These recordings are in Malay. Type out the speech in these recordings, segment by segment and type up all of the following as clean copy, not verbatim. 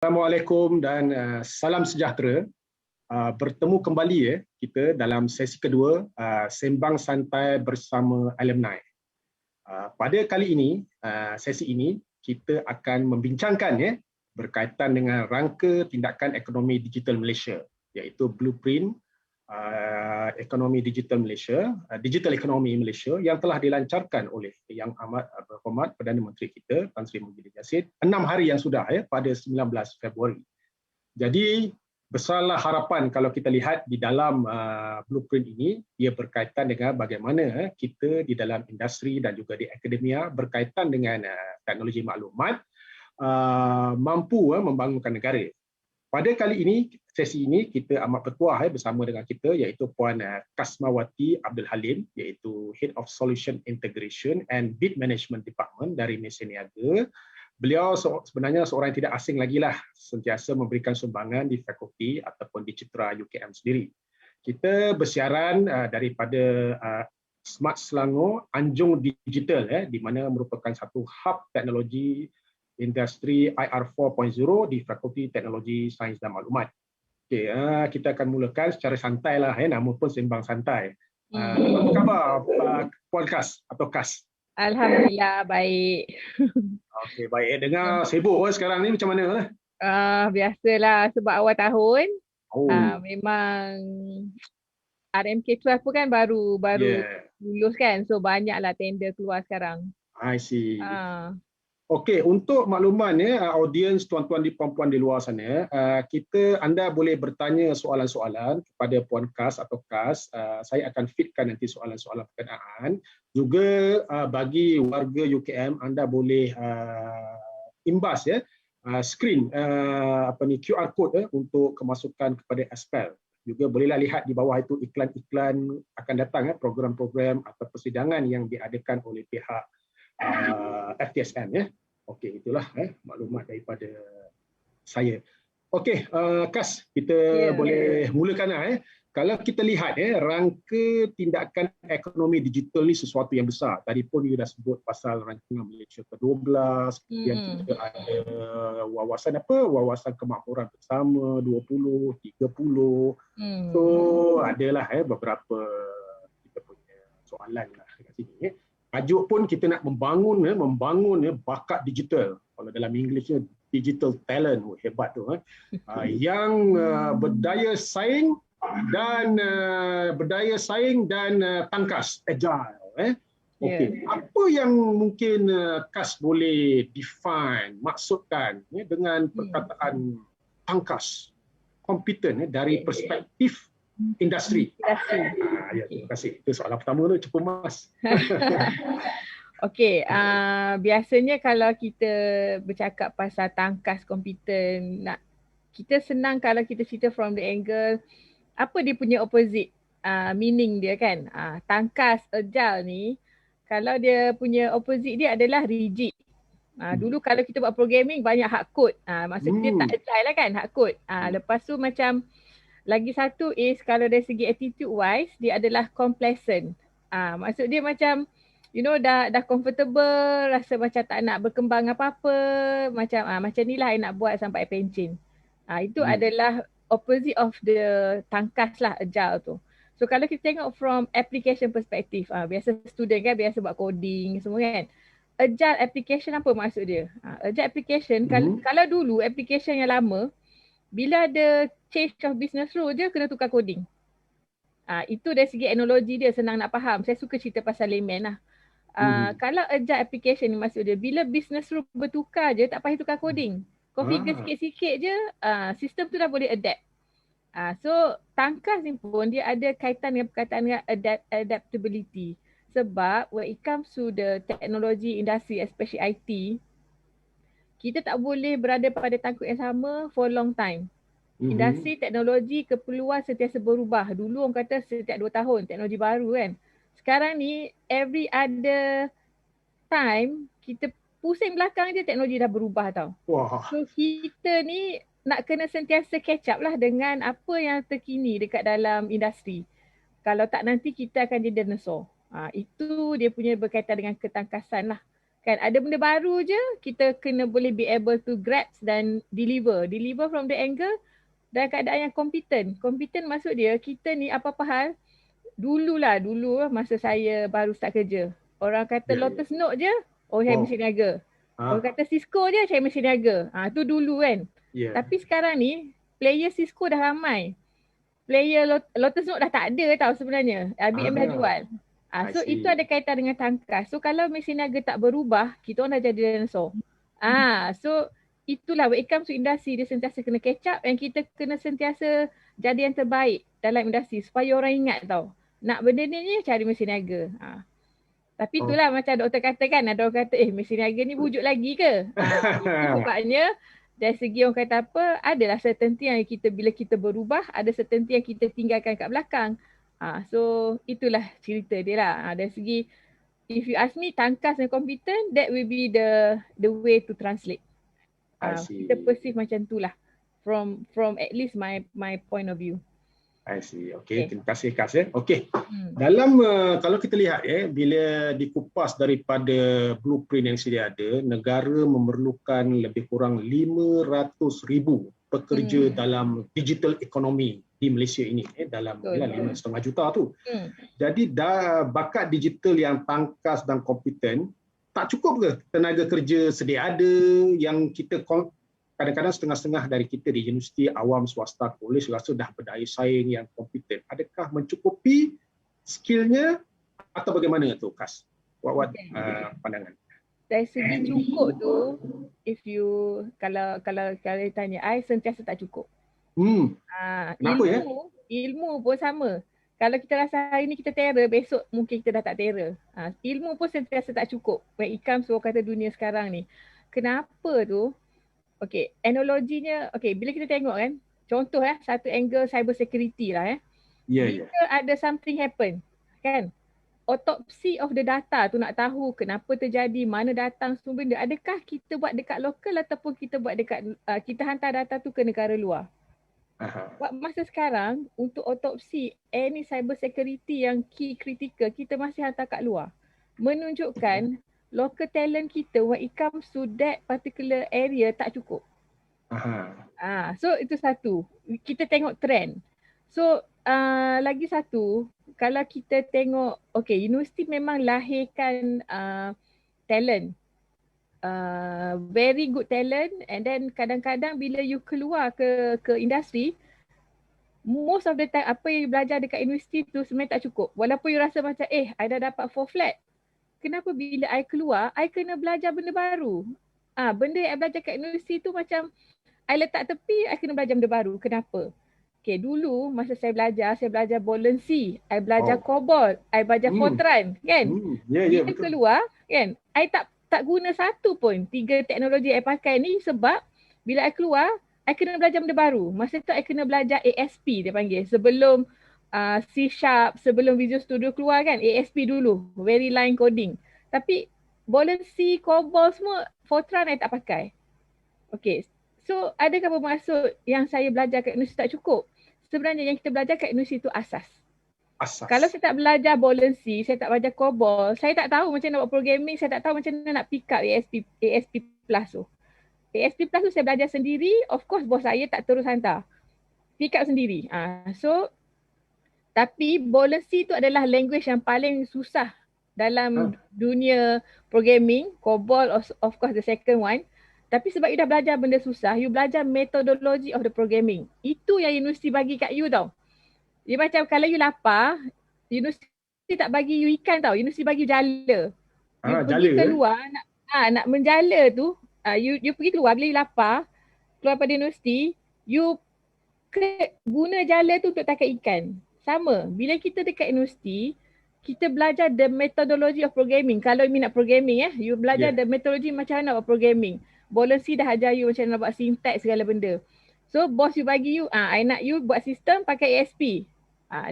Assalamualaikum dan salam sejahtera. Bertemu kembali kita dalam sesi kedua Sembang Santai bersama Alumni. Pada kali ini, sesi ini kita akan membincangkan berkaitan dengan rangka tindakan ekonomi digital Malaysia, iaitu Blueprint Ekonomi Digital Malaysia, Digital Ekonomi Malaysia yang telah dilancarkan oleh Yang Amat Berhormat Perdana Menteri kita Tan Sri Muhyiddin Yassin 6 hari yang sudah pada 19 Februari. Jadi besarlah harapan kalau kita lihat di dalam blueprint ini, ia berkaitan dengan bagaimana kita di dalam industri dan juga di akademia berkaitan dengan teknologi maklumat mampu membangunkan negara. Pada kali ini, sesi ini kita amat bertuah bersama dengan kita iaitu Puan Kasmawati Abdul Halim, iaitu Head of Solution Integration and Bid Management Department dari Malaysia Niaga. Beliau sebenarnya seorang yang tidak asing lagi lah, sentiasa memberikan sumbangan di fakulti ataupun di Citra UKM sendiri. Kita bersiaran daripada Smart Selangor Anjung Digital di mana merupakan satu hub teknologi industri IR 4.0 di Fakulti Teknologi Sains dan Maklumat. Okay, kita akan mulakan secara santai lah, nama pun Sembang Santai. Apa khabar Puan Kas atau Kas? Alhamdulillah baik. Okey, baik. Dengar sibuk sekarang ni macam mana? Biasalah sebab awal tahun. Memang RMK12 pun kan baru lulus kan. So banyaklah tender keluar sekarang. I see. Okey, untuk makluman audiens tuan-tuan di puan-puan di luar sana, anda boleh bertanya soalan-soalan kepada Puan Kas atau Kas. Saya akan fitkan nanti soalan-soalan berkenaan. Juga bagi warga UKM, anda boleh imbas screen QR code untuk kemasukan kepada Aspel. Juga bolehlah lihat di bawah itu iklan-iklan akan datang program-program atau persidangan yang diadakan oleh pihak FTSM. Okey, itulah maklumat daripada saya. Okey, Kas, kita boleh mulakan. Kalau kita lihat rangka tindakan ekonomi digital ni sesuatu yang besar. Tadi pun you dah sebut pasal rancangan Malaysia ke-12, kemudian kita ada wawasan kemakmuran bersama 20, 30. So adalah beberapa kita punya soalan lah dekat sini. Tajuk pun kita nak membangun bakat digital. Kalau dalam Englishnya digital talent, hebat tu. Yang berdaya saing dan tangkas, agile. Okey. Apa yang mungkin Kas boleh define, maksudkan dengan perkataan tangkas, competent dari perspektif industri. Ya, terima kasih. Itu soalan pertama tu cukup mas. Okey, biasanya kalau kita bercakap pasal tangkas kompeten, kita senang kalau kita cerita from the angle apa dia punya opposite meaning dia kan. Tangkas agile ni kalau dia punya opposite dia adalah rigid. Dulu kalau kita buat programming banyak hard code. Maksudnya dia tak agile lah kan, hard code. Lepas tu macam lagi satu is kalau dari segi attitude wise dia adalah complacent. Maksud dia macam dah comfortable, rasa macam tak nak berkembang apa-apa, macam ni lah I nak buat sampai pencen. Itu adalah opposite of the tangkas lah, agile tu. So kalau kita tengok from application perspective, biasa student kan biasa buat coding semua kan. Agile application apa maksud dia? Agile application kalau dulu application yang lama bila ada change of business rule, dia kena tukar coding. Itu dari segi teknologi dia senang nak faham. Saya suka cerita pasal layman lah. Kalau agile application ni maksud dia, bila business rule bertukar je, tak payah tukar coding. Configure sikit-sikit je, sistem tu dah boleh adapt. So, tangkas ni pun dia ada kaitan dengan perkataan dengan adaptability. Sebab when it comes to the technology industry, especially IT, kita tak boleh berada pada tangkuk yang sama for long time. Industri teknologi keperluan sentiasa berubah. Dulu orang kata setiap 2 tahun teknologi baru kan. Sekarang ni every other time kita pusing belakang je teknologi dah berubah tau. So kita ni nak kena sentiasa catch up lah dengan apa yang terkini dekat dalam industri. Kalau tak nanti kita akan jadi dinosaur. Itu dia punya berkaitan dengan ketangkasan lah. Kan ada benda baru je, kita kena boleh be able to grasp dan deliver. Deliver from the angle dalam keadaan yang kompeten. Kompeten maksud dia, kita ni apa-apa hal, dulu masa saya baru start kerja. Orang kata Ya, ya. Lotus Note je, oh saya Wow. mesti niaga. Orang Ah, kata Cisco je, saya mesti niaga. Tu dulu kan. ya. Tapi sekarang ni, player Cisco dah ramai. Player Lotus Note dah tak ada tau sebenarnya. IBM dah Ah, jual. I So itu see. ada kaitan dengan tangkas. So kalau mesin niaga tak berubah, kita orang dah jadi dinosaur. So itulah when it comes to industri, dia sentiasa kena catch up and kita kena sentiasa jadi yang terbaik dalam industri supaya orang ingat tau. Nak benda ni cari mesin niaga. Tapi Oh. itulah macam doktor kata kan, ada orang kata mesin niaga ni wujud lagi ke? Itu sebabnya dari segi orang kata apa, adalah certainty yang kita bila kita berubah, ada certainty yang kita tinggalkan kat belakang. So itulah cerita dia lah. Dari segi if you ask me tangkas dan competent, that will be the way to translate. I see. Kita perceive macam tu lah from at least my point of view. I see. Okay. Terima kasih Kas ya. Okey. Dalam kalau kita lihat bila dikupas daripada blueprint yang sedia ada, negara memerlukan lebih kurang 500,000 pekerja dalam digital economy di Malaysia ini dalam 5.5 juta tu. Jadi bakat digital yang tangkas dan kompeten tak cukup ke tenaga kerja sedia ada yang kita kadang-kadang setengah-setengah dari kita di universiti, awam, swasta, kolej rasa dah berdaya saing yang kompeten. Adakah mencukupi skillnya atau bagamana tu Kas? What pandangan? Dari segi cukup tu, if you kalau tanya, I sentiasa tak cukup. Kenapa ilmu pun sama. Kalau kita rasa hari ni kita terror, besok mungkin kita dah tak terror. Ilmu pun sentiasa tak cukup. When it comes to kata dunia sekarang ni. Kenapa tu? Okay, analoginya, bila kita tengok kan, contoh satu angle cyber security lah Bila ada something happen, kan, autopsy of the data tu nak tahu kenapa terjadi, mana datang sumber dia, adakah kita buat dekat lokal ataupun kita buat dekat, kita hantar data tu ke negara luar. Buat masa sekarang, untuk autopsy any cyber security yang key critical, kita masih hantar kat luar. Menunjukkan local talent kita when it comes to that particular area tak cukup. So itu satu. Kita tengok trend. So lagi satu, kalau kita tengok, universiti memang lahirkan talent. Very good talent, and then kadang-kadang bila you keluar ke industri, most of the time apa yang you belajar dekat universiti tu sebenarnya tak cukup. Walaupun you rasa macam I dah dapat 4 flat. Kenapa bila I keluar, I kena belajar benda baru. Benda yang I belajar kat universiti tu macam I letak tepi, I kena belajar benda baru. Kenapa? Dulu masa saya belajar Bolensi, I belajar COBOL, I belajar Fortran, kan? Bila keluar, kan, I tak guna satu pun 3 teknologi I pakai ni sebab bila I keluar, I kena belajar benda baru. Masa tu I kena belajar ASP dia panggil. Sebelum C#, sebelum Visual Studio keluar kan, ASP dulu, very line coding. Tapi Bolensi, COBOL semua, Fortran I tak pakai. So adakah bermaksud yang saya belajar kat universiti tak cukup? Sebenarnya yang kita belajar kat universiti itu asas. Kalau saya tak belajar Bolensi, saya tak belajar COBOL, saya tak tahu macam nak buat programming, saya tak tahu macam mana nak pick up ASP Plus tu. ASP Plus tu saya belajar sendiri, of course bos saya tak terus hantar. Pick up sendiri. Tapi Bolensi tu adalah language yang paling susah dalam dunia programming. COBOL of course the second one. Tapi sebab you dah belajar benda susah, you belajar methodology of the programming. Itu yang universiti bagi kat you tau. Dia macam kalau you lapar, universiti tak bagi you ikan tau. Universiti bagi you jala. You pergi keluar, nak menjala tu, you pergi keluar bila you lapar, keluar pada universiti, you guna jala tu untuk tangkap ikan. Sama, bila kita dekat universiti, kita belajar the methodology of programming. Kalau you nak programming you belajar the methodology macam mana nak buat programming. Bolensi dah ajar you macam mana nak buat syntax segala benda. So boss you bagi you, I nak you buat sistem pakai ASP.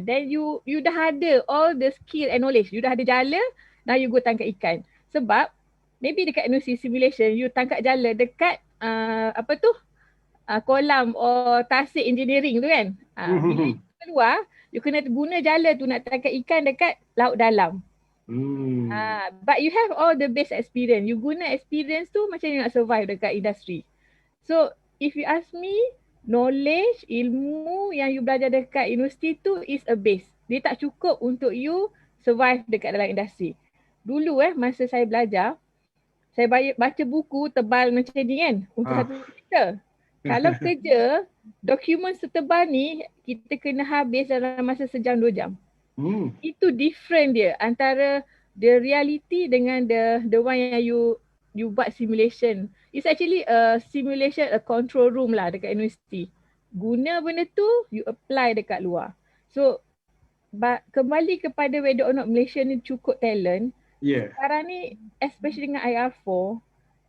Then you dah ada all the skill and knowledge. You dah ada jala, now you go tangkap ikan. Sebab maybe dekat university simulation, you tangkap jala dekat kolam or tasik engineering tu kan. Bila you keluar, you kena guna jala tu nak tangkap ikan dekat laut dalam. But you have all the base experience. You guna experience tu macam you nak survive dekat industri. So if you ask me, knowledge, ilmu yang you belajar dekat universiti tu is a base. Dia tak cukup untuk you survive dekat dalam industri. Dulu masa saya belajar, saya baca buku tebal macam ni kan untuk satu kita. Kalau kerja, dokumen setebal ni kita kena habis dalam masa sejam 2 jam. Itu different dia antara the reality dengan the one yang you buat simulation. It's actually a simulation, a control room lah dekat universiti. Guna benda tu, you apply dekat luar. So, kembali kepada whether or not Malaysia ni cukup talent. Sekarang ni, especially dengan IR4,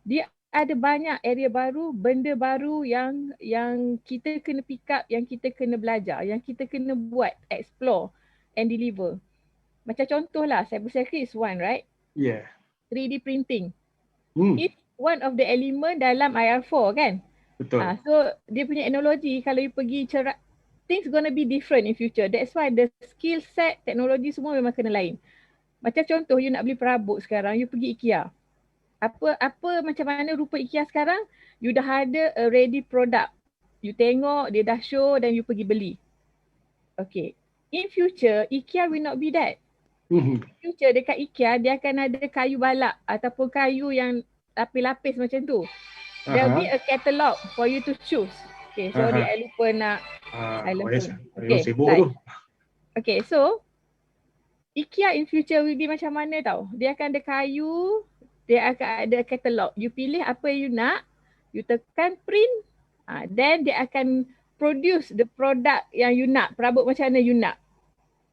dia ada banyak area baru, benda baru yang kita kena pick up, yang kita kena belajar, yang kita kena buat, explore and deliver. Macam contohlah, cybersecurity is one, right? 3D printing. It's one of the element dalam IR4 kan? Betul. So dia punya analogi kalau you pergi things gonna be different in future. That's why the skill set, teknologi semua memang kena lain. Macam contoh you nak beli perabot sekarang, you pergi IKEA. Apa macam mana rupa IKEA sekarang? You dah ada a ready product. You tengok, dia dah show dan you pergi beli. Okay. In future, IKEA will not be that. In future dekat IKEA dia akan ada kayu balak ataupun kayu yang lapis-lapis macam tu. There will be a catalog for you to choose. Okay, sorry I lupa nak Okay, okay, so IKEA in future will be macam mana tau. Dia akan ada kayu, dia akan ada catalog. You pilih apa you nak, you tekan print, then dia akan produce the product yang you nak, perabot macam mana you nak.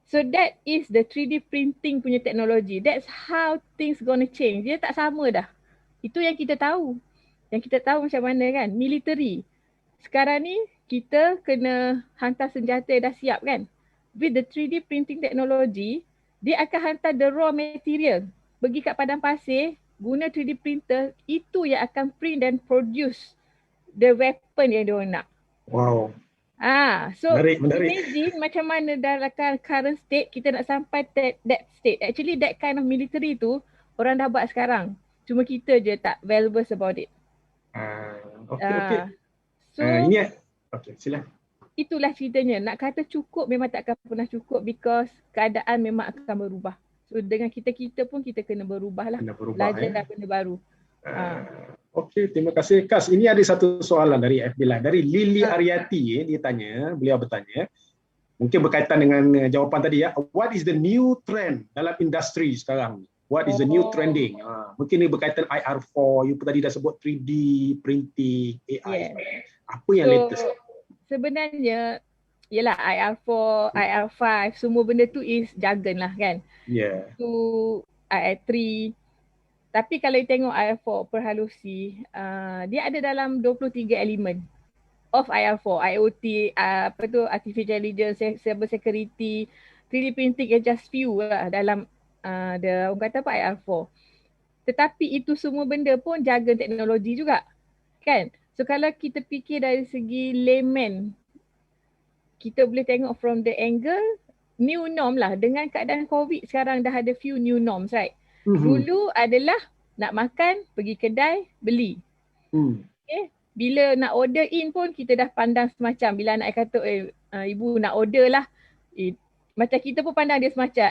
So that is the 3D printing punya teknologi. That's how things gonna change. Dia tak sama dah. Itu yang kita tahu. Yang kita tahu macam mana kan, military. Sekarang ni kita kena hantar senjata dah siap kan. With the 3D printing teknologi, dia akan hantar the raw material. Pergi kat padang pasir, guna 3D printer, itu yang akan print dan produce the weapon yang dia nak. Wow. So menarik. Imagine macam mana dalam current state kita nak sampai that state. Actually that kind of military tu orang dah buat sekarang. Cuma kita je tak valuable about it. Okay. So sila. Itulah ceritanya. Nak kata cukup memang tak akan pernah cukup because keadaan memang akan berubah. So dengan kita pun kita kena berubah lah. Belajar benda baru. Okey, terima kasih Kas. Ini ada satu soalan dari FB Live dari Lily Ariati. Beliau bertanya, mungkin berkaitan dengan jawapan tadi ya. What is the new trend dalam industri sekarang? What is the new trending? Mungkin ini berkaitan IR4, you tadi dah sebut 3D printing, AI. Apa yang latest? Sebenarnya yalah IR4, IR5, semua benda tu is jargon lah kan. Tu IR3. Tapi kalau you tengok IR4 perhalusi, dia ada dalam 23 elemen of IR4, IoT, artificial intelligence, cyber security, 3D printing is just few lah dalam orang kata apa IR4. Tetapi itu semua benda pun jaga teknologi juga. Kan? So kalau kita fikir dari segi layman, kita boleh tengok from the angle new norm lah. Dengan keadaan COVID sekarang dah ada few new norms, right? Dulu adalah nak makan, pergi kedai, beli. Okay. Bila nak order in pun kita dah pandang semacam. Bila anak kata, ibu nak order lah. Macam kita pun pandang dia semacam,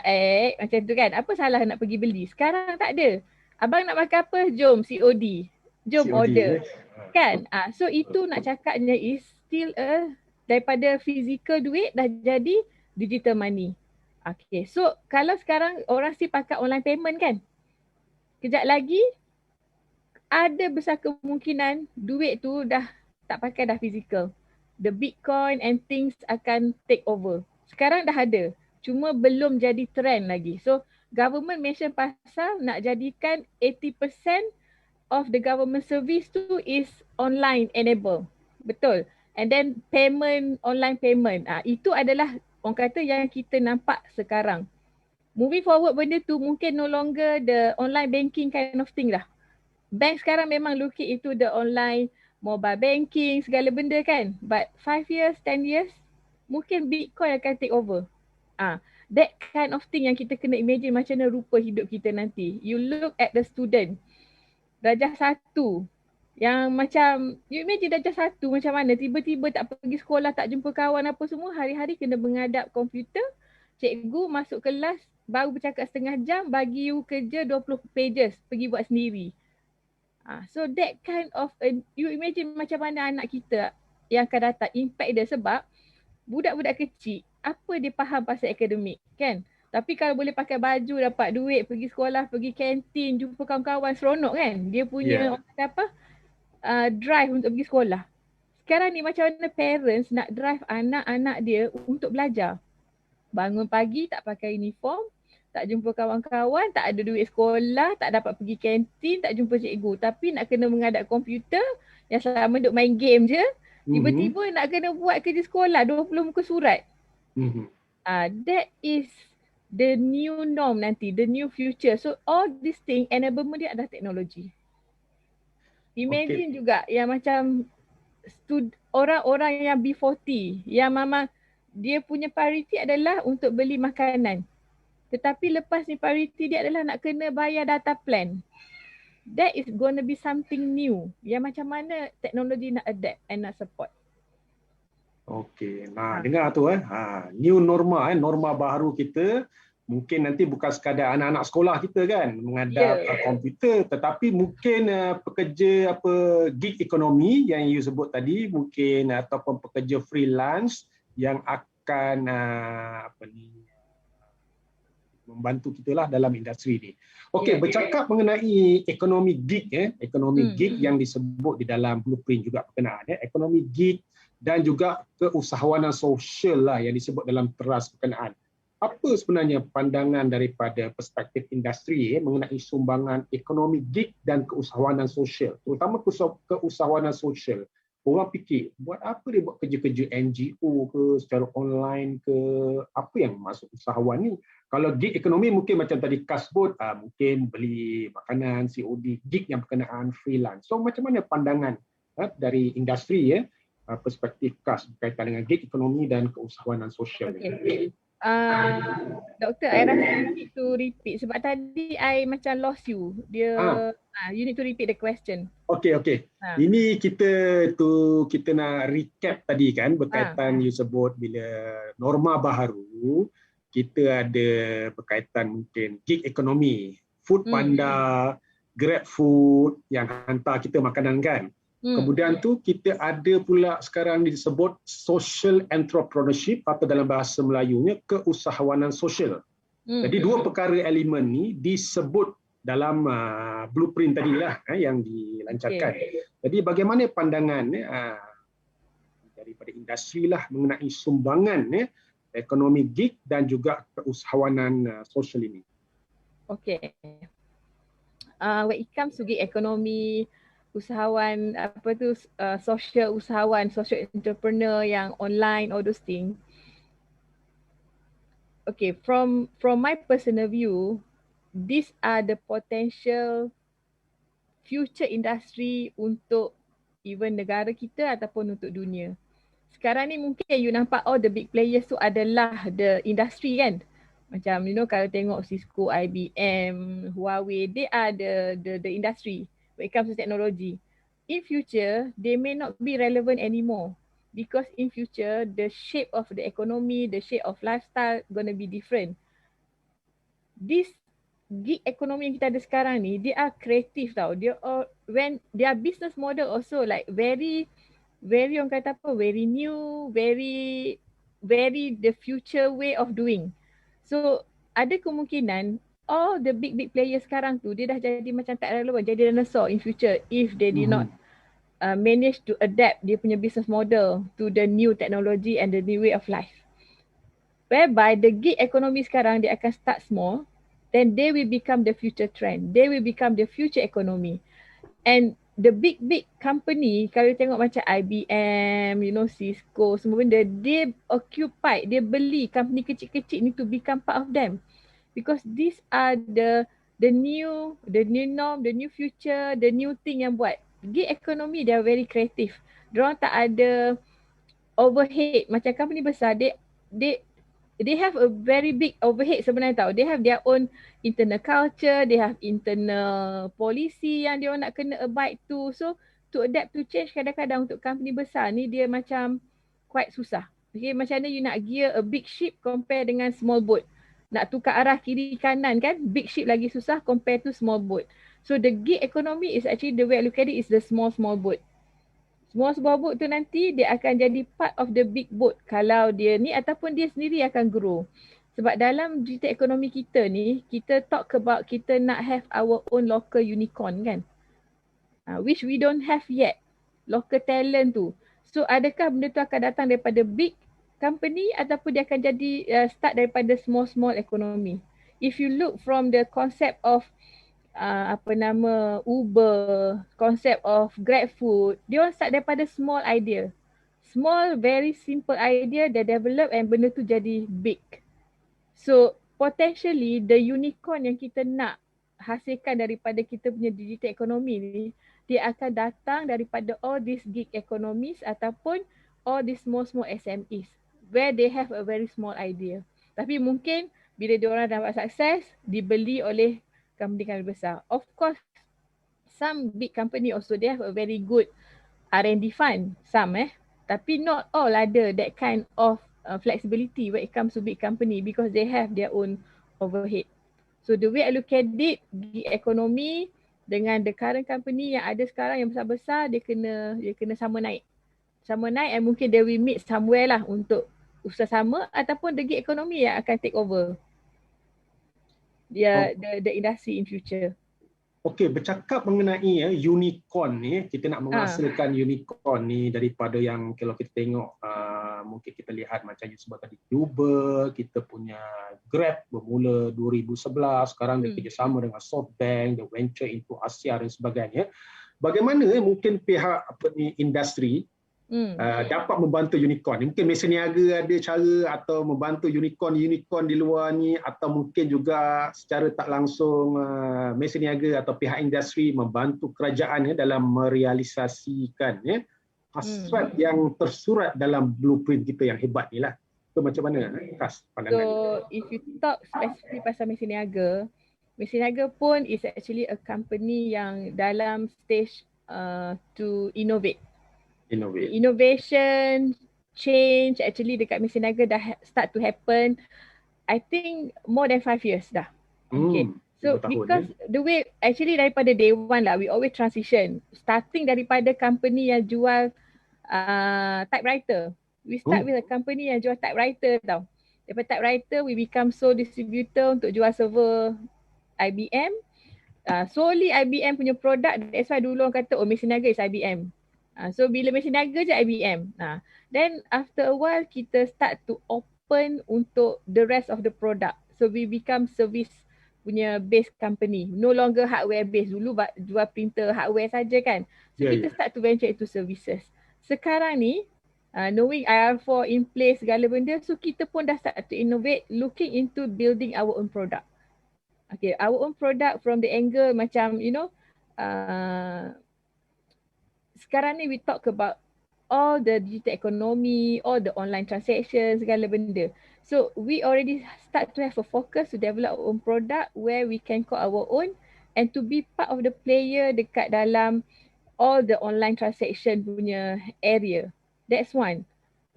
macam tu kan. Apa salah nak pergi beli? Sekarang tak ada. Abang nak makan apa? Jom COD. Jom COD, order. Kan? So itu nak cakapnya is still daripada physical duit dah jadi digital money. Okay, so kalau sekarang orang still pakai online payment kan? Kejap lagi ada besar kemungkinan duit tu dah tak pakai dah physical. The Bitcoin and things akan take over. Sekarang dah ada, cuma belum jadi trend lagi. So government mention pasal nak jadikan 80% of the government service tu is online enable. Betul. And then payment, online payment. Itu adalah orang kata yang kita nampak sekarang. Moving forward benda tu mungkin no longer the online banking kind of thing lah. Bank sekarang memang looking into the online mobile banking segala benda kan. But 5 years, 10 years mungkin Bitcoin akan take over. That kind of thing yang kita kena imagine macam mana rupa hidup kita nanti. You look at the student, darjah 1 yang macam, you imagine darjah 1 macam mana, tiba-tiba tak pergi sekolah, tak jumpa kawan apa semua, hari-hari kena menghadap komputer, cikgu masuk kelas, baru bercakap setengah jam, bagi you kerja 20 pages, pergi buat sendiri. So that kind of, you imagine macam mana anak kita yang akan datang, impact dia, sebab budak-budak kecil, apa dia faham pasal akademik kan? Tapi kalau boleh pakai baju, dapat duit, pergi sekolah, pergi kantin, jumpa kawan-kawan, seronok kan? Dia punya orang kata apa? Drive untuk pergi sekolah. Sekarang ni macam mana parents nak drive anak-anak dia untuk belajar? Bangun pagi tak pakai uniform, tak jumpa kawan-kawan, tak ada duit sekolah, tak dapat pergi kantin, tak jumpa cikgu. Tapi nak kena menghadap komputer yang selama duk main game je, tiba-tiba nak kena buat kerja sekolah 20 muka surat. That is the new norm nanti, the new future. So all these things, enablement dia adalah teknologi. Imagine juga yang macam orang-orang yang B40, yang memang dia punya priority adalah untuk beli makanan. Tetapi lepas ni priority dia adalah nak kena bayar data plan. That is going to be something new. Yang macam mana teknologi nak adapt and nak support. Okey, nah dengar tu new norma norma baru kita. Mungkin nanti bukan sekadar anak-anak sekolah kita kan menghadap komputer, tetapi mungkin pekerja gig ekonomi yang you sebut tadi, mungkin ataupun pekerja freelance yang akan membantu kita lah dalam industri ni. Okey, bercakap mengenai ekonomi gig ekonomi gig yang disebut di dalam blueprint juga berkenaan ekonomi gig dan juga keusahawanan sosial lah yang disebut dalam teras berkenaan. Apa sebenarnya pandangan daripada perspektif industri mengenai sumbangan ekonomi gig dan keusahawanan sosial, terutama keusahawanan sosial? Orang fikir, buat apa dia buat kerja-kerja NGO ke, secara online ke, apa yang masuk usahawan ni? Kalau gig ekonomi mungkin macam tadi Kas sebut, mungkin beli makanan, COD, gig yang berkenaan freelance. So macam mana pandangan dari industri perspektif Kas berkaitan dengan gig ekonomi dan keusahawanan sosial? Doktor, I rasa you need to repeat sebab tadi I macam lost you. You need to repeat the question. Okey. Ini kita nak recap tadi kan berkaitan you sebut bila norma baru kita ada berkaitan mungkin gig ekonomi, Food Panda, Grab Food yang hantar kita makanan kan. Kemudian tu kita ada pula sekarang disebut social entrepreneurship atau dalam bahasa Melayunya keusahawanan sosial. Jadi dua perkara elemen ni disebut dalam blueprint tadilah yang dilancarkan. Jadi bagaimana pandangan daripada industri lah mengenai sumbangan ekonomi gig dan juga keusahawanan sosial ini? Okay. When it comes to gig ekonomi, usahawan social usahawan, social entrepreneur yang online, all those things. Okay, from my personal view, these are the potential future industry untuk even negara kita ataupun untuk dunia. Sekarang ni mungkin you nampak the big players tu adalah the industry kan. Macam kalau tengok Cisco, IBM, Huawei, they are the industry when it comes to technology. In future, they may not be relevant anymore because in future, the shape of the economy, the shape of lifestyle gonna be different. This gig economy yang kita ada sekarang ni, they are creative tau. When their business model also like very orang kata very new, very the future way of doing. So ada kemungkinan all the big players sekarang tu dia dah jadi macam tak relevan, jadi dinosaur in future if they did not manage to adapt dia punya business model to the new technology and the new way of life. Whereby the gig economy sekarang dia akan start small, then they will become the future trend. They will become the future economy. And the big company, kalau tengok macam IBM, Cisco, semua benda, they occupy, they beli company kecil-kecil ni to become part of them. Because these are the new norm, the new future, the new thing yang buat. Gig economy, they are very creative. Diorang tak ada overhead. Macam company besar, they they have a very big overhead sebenarnya tau. They have their own internal culture, they have internal policy yang dia orang nak kena abide to. So to adapt to change kadang-kadang untuk company besar ni dia macam quite susah. Okay, macam mana you nak gear a big ship compare dengan small boat. Nak tukar arah kiri kanan kan, big ship lagi susah compare to small boat. So the gig economy is actually, the way I look at it is the small boat. Small boat tu nanti dia akan jadi part of the big boat kalau dia ni ataupun dia sendiri akan grow. Sebab dalam digital ekonomi kita ni, kita talk about kita nak have our own local unicorn kan. Which we don't have yet. Local talent tu. So adakah benda tu akan datang daripada big company ataupun dia akan jadi start daripada small economy. If you look from the concept of Uber, concept of GrabFood, dia orang start daripada small idea. Small, very simple idea, dia develop and benda tu jadi big. So potentially the unicorn yang kita nak hasilkan daripada kita punya digital economy ni, dia akan datang daripada all these gig economies ataupun all these small SMEs where they have a very small idea. Tapi mungkin bila dia orang dapat sukses, dibeli oleh company besar. Of course, some big company also they have a very good R&D fund, some tapi not all ada that kind of flexibility when it comes to big company because they have their own overhead. So the way I look at it, gig economy dengan the current company yang ada sekarang yang besar-besar, dia kena sama naik and mungkin they will meet somewhere lah untuk usaha sama ataupun the gig economy yang akan take over the industry in future. Okey, bercakap mengenai unicorn ni, kita nak menghasilkan unicorn ni daripada yang kalau kita tengok mungkin kita lihat macam you sebut tadi Uber, kita punya Grab bermula 2011, sekarang dia kerjasama dengan SoftBank, dia venture into Asia dan sebagainya. Bagaimana mungkin pihak industri dapat membantu unicorn? Mungkin Mesin Niaga ada cara atau membantu unicorn di luar ni, atau mungkin juga secara tak langsung Mesin Niaga atau pihak industri membantu kerajaan dalam merealisasikan hasrat yang tersurat dalam blueprint kita yang hebat ni lah. So macam mana Kas pandangan? So if you talk specifically pasal Mesin Niaga pun is actually a company yang dalam stage to innovate. Innovation, change actually dekat Mesin Niaga dah start to happen. I think more than 5 years dah. Okay. So because the way actually daripada day one lah, we always transition. Starting daripada company yang jual typewriter. We start with a company yang jual typewriter tau. Daripada typewriter we become sole distributor untuk jual server IBM. Solely IBM punya produk. That's why dulu orang kata Mesin Niaga is IBM. So bila Mesin Niaga je IBM. Then after a while kita start to open untuk the rest of the product. So we become service punya base company. No longer hardware base. Dulu jual printer hardware saja kan. So kita start to venture into services. Sekarang ni knowing IR4 in place segala benda, so kita pun dah start to innovate, looking into building our own product. Okay, our own product from the angle macam sekarang ni we talk about all the digital economy, all the online transactions, segala benda. So we already start to have a focus to develop our own product where we can call our own and to be part of the player dekat dalam all the online transaction punya area. That's one.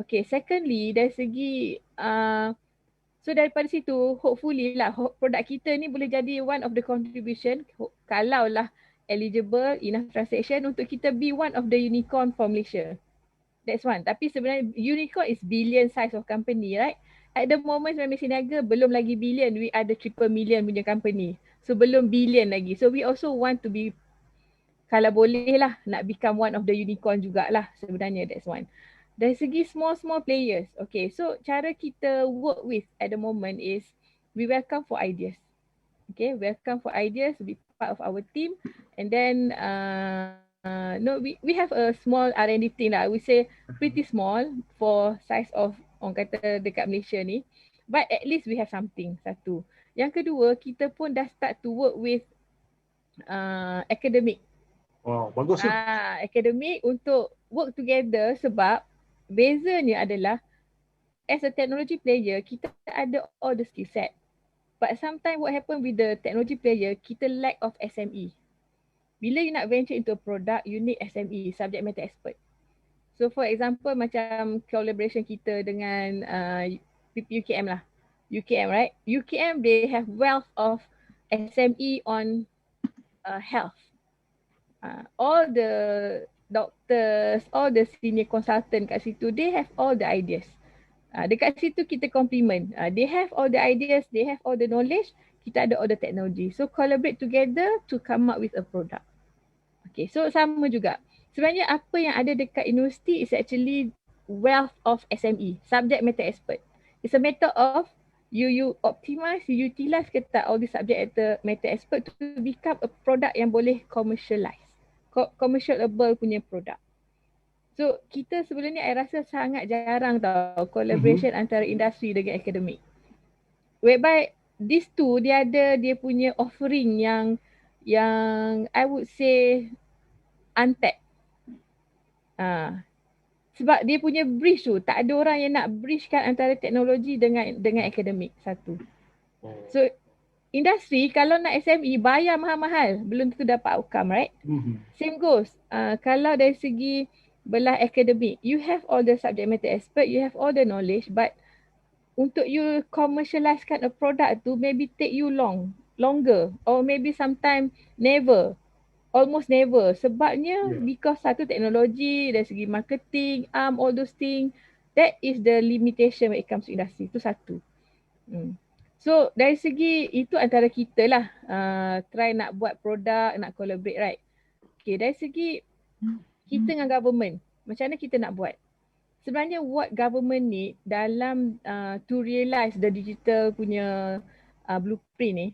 Okay, secondly dari segi so daripada situ hopefully lah produk kita ni boleh jadi one of the contribution kalau lah eligible enough transaction untuk kita be one of the unicorn for Malaysia. That's one. Tapi sebenarnya unicorn is billion size of company, right? At the moment Mesin Niaga belum lagi billion, we ada triple million punya company. So belum billion lagi. So we also want to be, kalau boleh lah nak become one of the unicorn jugalah sebenarnya. That's one. Dari segi small players. Okay, so cara kita work with at the moment is we welcome for ideas. Okay, welcome for ideas to be part of our team, and then we have a small R&D team lah. I would say pretty small for size of orang kata dekat Malaysia ni, but at least we have something. Satu. Yang kedua, kita pun dah start to work with academic. Wow, bagus tu. Academic untuk work together sebab bezanya adalah as a technology player, kita ada all the skill set. But sometimes what happen with the technology player, kita lack of SME. Bila you nak venture into a product, you need SME, subject matter expert. So for example, macam collaboration kita dengan UKM lah. UKM, right? UKM, they have wealth of SME on health. All the doctors, all the senior consultant kat situ, they have all the ideas. Dekat situ kita complement. They have all the ideas, they have all the knowledge, kita ada all the technology. So collaborate together to come up with a product. Okay, so sama juga. Sebenarnya apa yang ada dekat universiti is actually wealth of SME, subject matter expert. It's a matter of you optimize, you utilize ke tak all the subject matter expert to become a product yang boleh commercialize. Commercialable punya product. So kita sebelum ni I rasa sangat jarang tau collaboration antara industri dengan akademik. Whereby these two dia punya offering yang I would say untapped. Sebab dia punya bridge tu tak ada orang yang nak bridgekan antara teknologi dengan akademik satu. So industri kalau nak SME bayar mahal-mahal belum tentu dapat outcome, right? Same goes. Kalau dari segi belah akademik, you have all the subject matter expert, you have all the knowledge, but untuk you commercializekan a product tu maybe take you longer or maybe sometime never. Almost never. Sebabnya because satu teknologi dari segi marketing, all those things, that is the limitation when it comes to industry. Itu satu. So dari segi itu antara kita lah try nak buat produk, nak collaborate, right? Okay, dari segi kita dengan government, macam mana kita nak buat? Sebenarnya what government need dalam to realize the digital punya blueprint ni,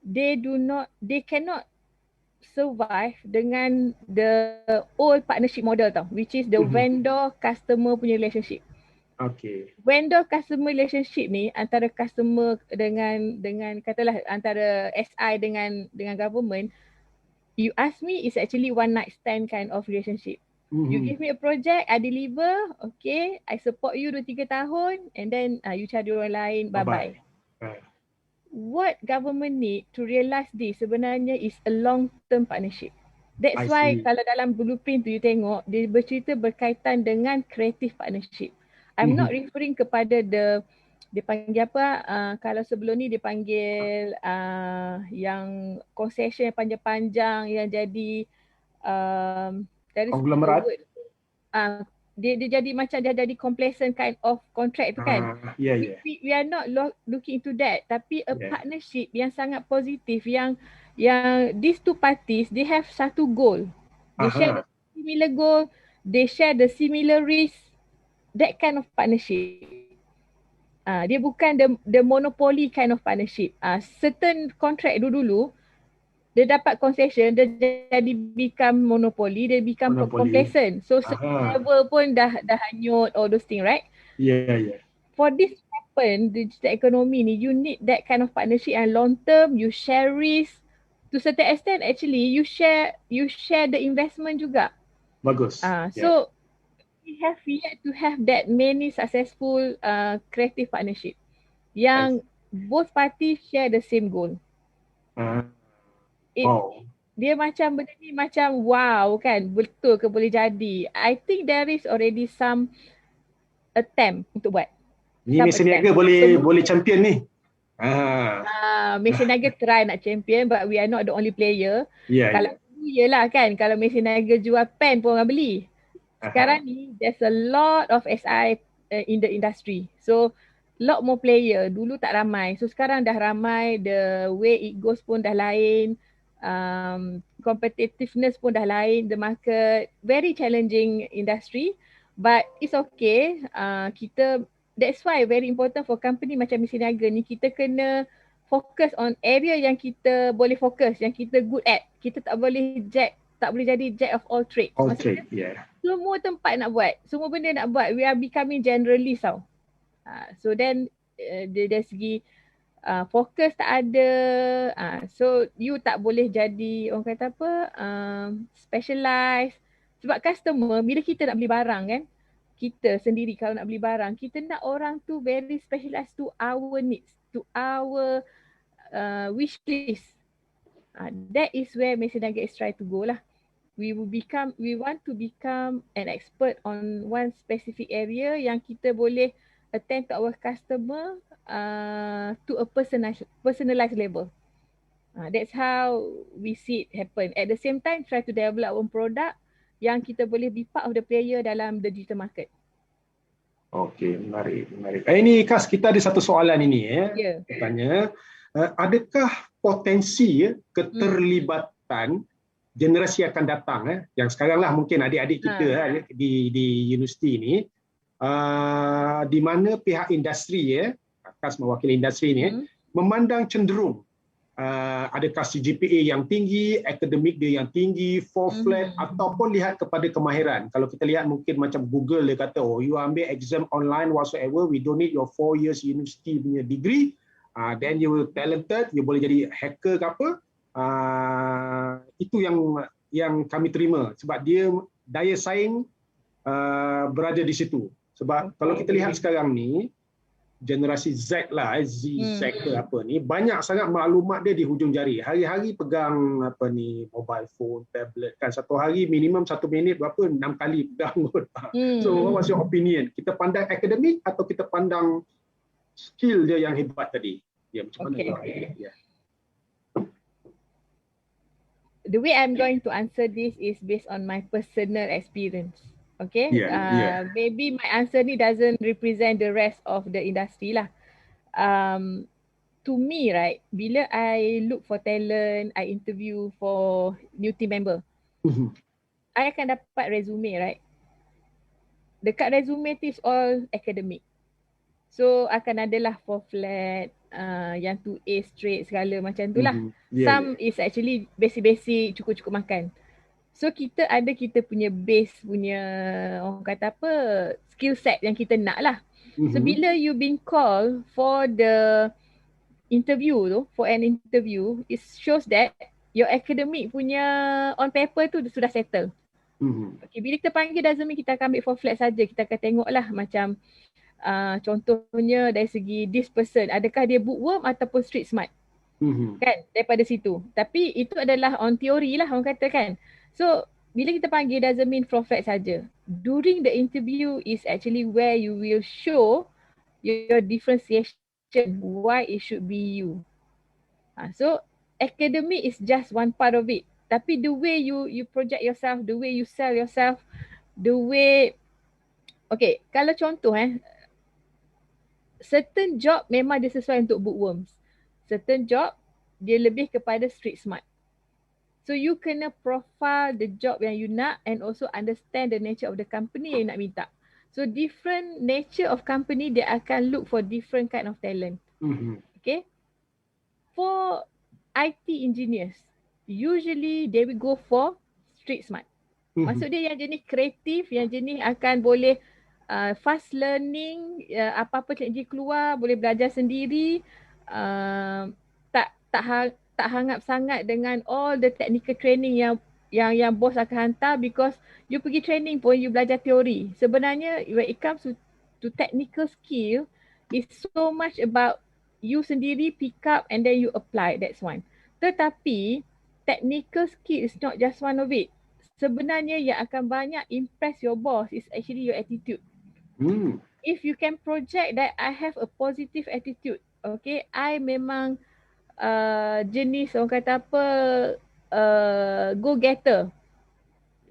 they cannot survive dengan the old partnership model tau, which is the vendor customer punya relationship. Okay. Vendor customer relationship ni antara customer dengan katalah antara SI dengan government, you ask me, is actually one night stand kind of relationship. You give me a project, I deliver, okay, I support you 2-3 tahun and then you cari orang lain, bye-bye. What government need to realize this sebenarnya is a long-term partnership. That's why kalau dalam blueprint tu you tengok, dia bercerita berkaitan dengan creative partnership. I'm not referring kepada dia panggil apa, kalau sebelum ni dia panggil yang concession yang panjang-panjang yang jadi dari konglomerat. Dia jadi macam dia jadi complacent kind of contract tu kan. We are not looking into that, tapi a partnership yang sangat positif yang these two parties they have satu goal. They share the similar goal, they share the similar risk. That kind of partnership. Dia bukan the monopoly kind of partnership. Certain contract dulu dia dapat concession, dia jadi become monopoly, dia become complacent. So level pun dah hanyut all those things, right? Yeah. For this to happen, digital economy ni, you need that kind of partnership and long term, you share risk. To certain extent actually, you share the investment juga. Bagus. So we have yet to have that many successful creative partnership yang both parties share the same goal. Dia macam benda ni macam wow kan, betul ke boleh jadi. I think there is already some attempt untuk buat. Ni Malaysia Niaga boleh champion ni. Malaysia Niaga try nak champion but we are not the only player. Kalau yelah kan, kalau Malaysia Niaga jual pen pun orang beli. Sekarang ni there's a lot of SI in the industry. So lot more player. Dulu tak ramai. So sekarang dah ramai. The way it goes pun dah lain. Competitiveness pun dah lain. The market very challenging industry. But it's okay. That's why very important for company macam Malaysia Niaga ni, kita kena fokus on area yang kita boleh fokus, yang kita good at. Kita tak boleh jadi jack of all trades. Semua tempat nak buat, semua benda nak buat. We are becoming generalist tau. So then dari segi fokus tak ada. So you tak boleh jadi orang kata apa, specialize. Sebab customer bila kita nak beli barang kan, kita sendiri kalau nak beli barang, kita nak orang tu very specialized to our needs, to our wish list. That is where Mason Nuggets try to go lah. We want to become an expert on one specific area yang kita boleh attend to our customer to a personalized level. That's how we see it happen. At the same time, try to develop our own product yang kita boleh be part of the player dalam the digital market. Okey, menarik. Ini Kas, kita ada satu soalan ini Yeah. Tanya, adakah potensi keterlibatan generasi akan datang yang sekarang lah mungkin adik-adik kita di universiti ini, di mana pihak industri Kas mewakili industri ini memandang cenderung adakah CGPA yang tinggi, akademik dia yang tinggi, 4 flat ataupun lihat kepada kemahiran. Kalau kita lihat mungkin macam Google dia kata, oh you ambil exam online whatsoever, we don't need your 4 years university punya degree, then you will talented, you boleh jadi hacker ke apa. Itu yang kami terima sebab dia daya saing berada di situ. Sebab kalau kita lihat sekarang ni generasi Z lah, Z ke apa ni, banyak sangat maklumat dia di hujung jari. Hari-hari pegang mobile phone, tablet kan, satu hari minimum 1 minit 6 kali pegang. So what's your opinion? Kita pandang akademik atau kita pandang skill dia yang hebat tadi? Ya, macam mana? Yeah. The way I'm going to answer this is based on my personal experience. Okay, maybe my answer ni doesn't represent the rest of the industry lah. To me, right, bila I look for talent, I interview for new team member, I akan dapat resume, right? Dekat resume tu is all academic. So akan adalah 4 flat, yang 2A straight segala macam tu lah. Some is actually basic-basic, cukup-cukup makan. So kita punya base punya, orang kata apa, skill set yang kita nak lah. So bila you been called for the interview tu, for an interview, it shows that your academic punya on paper tu sudah settle. Okay, bila kita panggil doesn't mean kita akan ambil 4 flat saja. Kita akan tengok lah macam contohnya dari segi this person, adakah dia bookworm ataupun street smart. Kan, daripada situ. Tapi itu adalah on theory lah orang kata kan. So, bila kita panggil doesn't mean 4 flat saja. During the interview is actually where you will show your differentiation, why it should be you. So, academic is just one part of it. Tapi the way you project yourself, the way you sell yourself, the way, okay, kalau contoh certain job memang dia sesuai untuk bookworms. Certain job dia lebih kepada street smart. So you kena profile the job yang you nak and also understand the nature of the company yang you nak minta. So different nature of company, they akan look for different kind of talent. Okay. For IT engineers, usually they will go for street smart. Maksud dia yang jenis kreatif, yang jenis akan boleh fast learning, apa-apa teknologi keluar, boleh belajar sendiri, tak hangap sangat dengan all the technical training yang bos akan hantar, because you pergi training pun you belajar teori. Sebenarnya when it comes to technical skill, it's so much about you sendiri pick up and then you apply, that's one. Tetapi technical skill is not just one of it. Sebenarnya yang akan banyak impress your boss is actually your attitude. If you can project that I have a positive attitude, okay, I memang jenis orang kata apa, go-getter.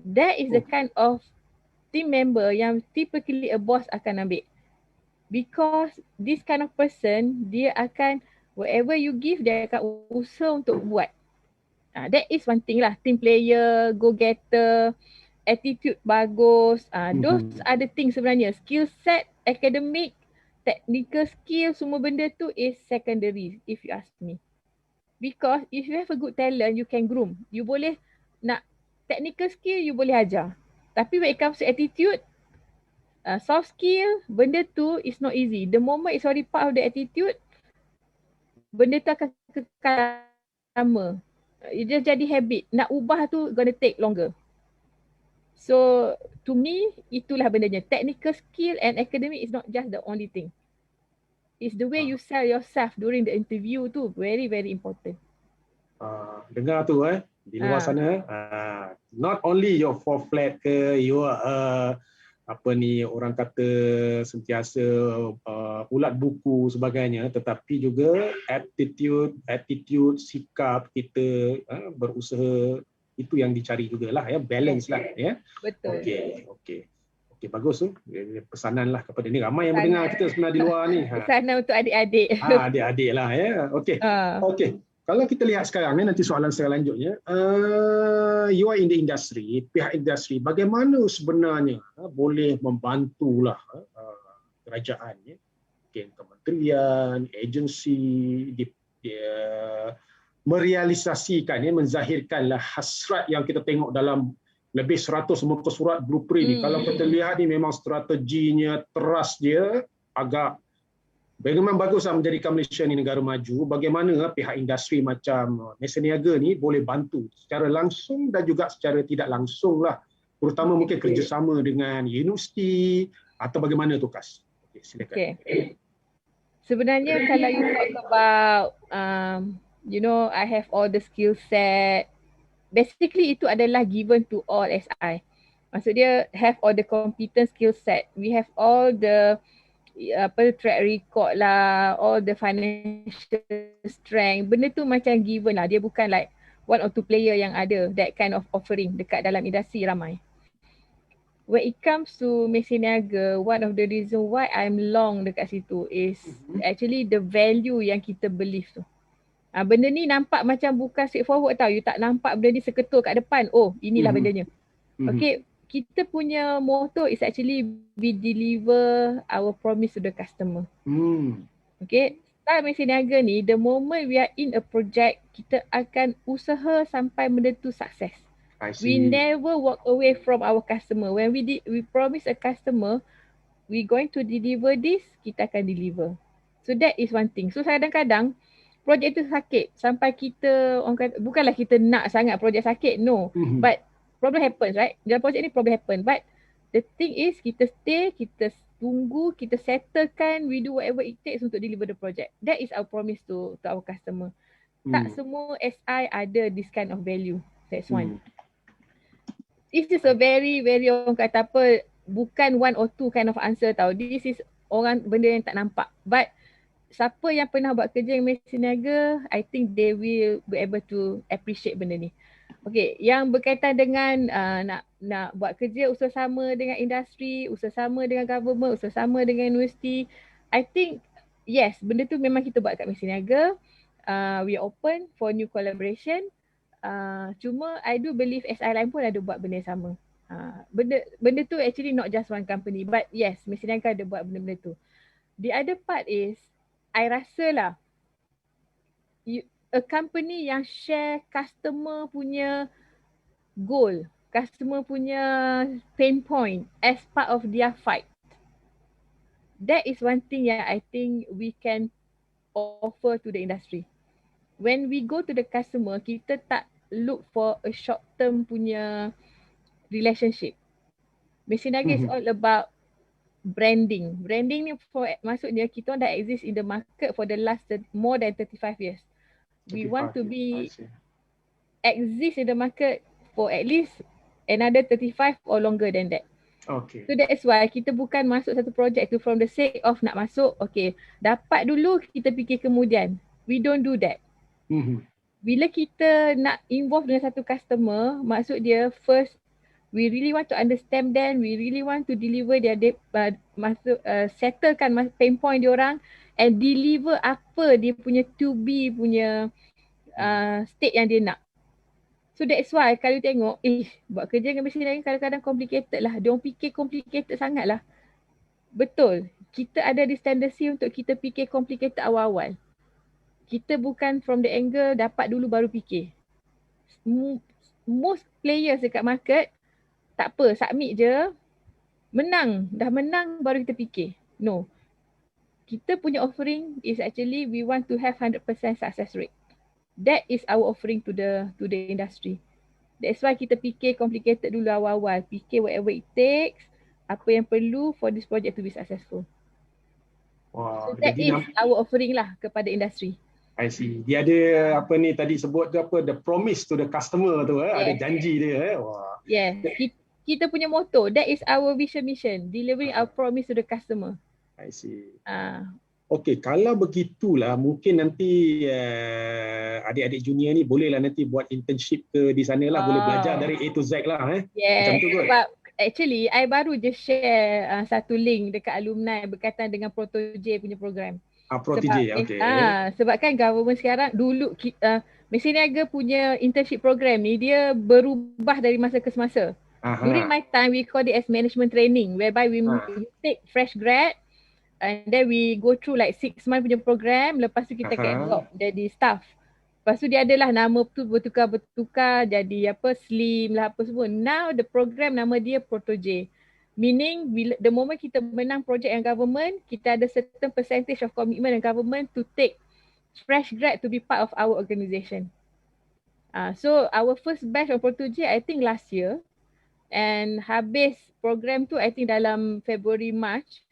That is the kind of team member yang typically a boss akan ambil. Because this kind of person, dia akan, whatever you give, dia akan usaha untuk buat. That is one thing lah. Team player, go-getter, attitude bagus. Those are the things sebenarnya. Skill set, academic, technical skill, semua benda tu is secondary if you ask me. Because if you have a good talent, you can groom. You boleh nak technical skill, you boleh ajar. Tapi when it comes to attitude, soft skill, benda tu is not easy. The moment it's already part of the attitude, benda tu akan kekal lama. It just jadi habit. Nak ubah tu gonna take longer. So to me itulah bendanya. Technical skill and academic is not just the only thing. It's the way you sell yourself during the interview tu very very important. Dengar tu di luar sana, not only your four flat ke, your apa ni orang kata sentiasa ulat buku sebagainya, tetapi juga attitude, sikap kita berusaha, itu yang dicari jugalah ya, balance lah ya. Betul. Okey, bagus tu. Pesanan lah kepada ni ramai yang mendengar kita sebenarnya di luar ni. Pesanan untuk adik-adik. Adik-adik lah ya. Okey. Kalau kita lihat sekarang ni, nanti soalan selanjutnya, you are in the industry, pihak industri, bagaimana sebenarnya boleh membantulah kerajaan, kementerian, agensi, merealisasikan, menzahirkanlah hasrat yang kita tengok dalam lebih 100 muka surat blueprint ni. Kalau kita lihat ni memang strateginya, trust dia agak bagaimana baguslah menjadikan Malaysia ni negara maju, bagaimana pihak industri macam Malaysia Niaga ni boleh bantu secara langsung dan juga secara tidak langsung lah, terutama mungkin kerjasama dengan universiti atau bagaimana tu, Kas? Silakan. Sebenarnya kalau you talk about I have all the skill set, basically itu adalah given to all SI. Maksud dia have all the competent skill set. We have all the track record lah, all the financial strength. Benda tu macam given lah. Dia bukan like one or two player yang ada that kind of offering dekat dalam industri ramai. When it comes to Malaysia Niaga, one of the reason why I'm long dekat situ is actually the value yang kita believe tu. Benda ni nampak macam bukan straightforward tau. You tak nampak benda ni seketul kat depan. Oh, inilah bendanya. Okay, kita punya motto is actually we deliver our promise to the customer. Okay, style Malaysia Niaga ni, the moment we are in a project, kita akan usaha sampai benda tu sukses. We never walk away from our customer. When we promise a customer, we going to deliver this, kita akan deliver. So that is one thing. So kadang-kadang projek tu sakit sampai kita orang kata, bukanlah kita nak sangat projek sakit, no. But problem happens, right? Dalam projek ni problem happen. But the thing is kita stay, kita tunggu, kita settlekan, we do whatever it takes untuk deliver the project. That is our promise to our customer. Tak semua SI ada this kind of value. That's one. This is a very, very orang kata apa, bukan one or two kind of answer tau. This is orang benda yang tak nampak. But siapa yang pernah buat kerja yang Malaysia Niaga, I think they will be able to appreciate benda ni. Okay, yang berkaitan dengan nak buat kerja usaha sama dengan industri, usaha sama dengan government, usaha sama dengan universiti, I think yes, benda tu memang kita buat kat Malaysia Niaga. We are open for new collaboration. Cuma I do believe SI lain pun ada buat benda yang sama. Benda tu actually not just one company, but yes, Malaysia Niaga ada buat benda-benda tu. The other part is, I rasa lah, a company yang share customer punya goal, customer punya pain point as part of their fight. That is one thing yang I think we can offer to the industry. When we go to the customer, kita tak look for a short term punya relationship. Malaysia Niaga is all about branding. Branding ni maksudnya kita dah exist in the market for the last more than 35 years. We want to be exist in the market for at least another 35 or longer than that. Okay. So that's why kita bukan masuk satu project tu from the sake of nak masuk, okay, dapat dulu kita fikir kemudian. We don't do that. Bila kita nak involve dengan satu customer, maksud dia first we really want to understand them, we really want to deliver their settlekan pain point diorang and deliver apa dia punya to be punya state yang dia nak. So that's why kalau tengok, buat kerja dengan Malaysia Niaga kadang-kadang complicated lah. Diorang fikir complicated sangat lah. Betul, kita ada this tendency untuk kita fikir complicated awal-awal. Kita bukan from the angle dapat dulu baru fikir. Most players dekat market, tak apa, submit je, menang. Dah menang baru kita fikir. No. Kita punya offering is actually we want to have 100% success rate. That is our offering to the industry. That's why kita fikir complicated dulu awal-awal. Fikir whatever it takes, apa yang perlu for this project to be successful. So Wah, that jadi is our offering lah kepada industri. I see. Dia ada apa ni tadi sebut tu apa, the promise to the customer tu, ada Yes. janji dia. Wah. Yes. Kita punya motto, that is our vision mission, delivering our promise to the customer. I see. Ah. Okey, kalau begitulah mungkin nanti adik-adik junior ni bolehlah nanti buat internship ke di sana lah, boleh belajar dari A to Z lah Yes. Macam tu kot. Sebab actually I baru je share satu link dekat alumni berkaitan dengan Proto-J punya program. Proto-J, okey. Sebab kan government sekarang dulu Mesin Niaga punya internship program ni dia berubah dari masa ke semasa. During my time we call it as management training, whereby we take fresh grad and then we go through like 6 month punya program, lepas tu kita get absorb jadi staff. Lepas tu dia adalah nama tu bertukar jadi apa, slim lah apa semua. Now the program nama dia Proto-J. Meaning the moment kita menang project yang government, kita ada certain percentage of commitment yang government to take fresh grad to be part of our organisation. So our first batch of Proto-J I think last year, and habis program tu I think dalam February March.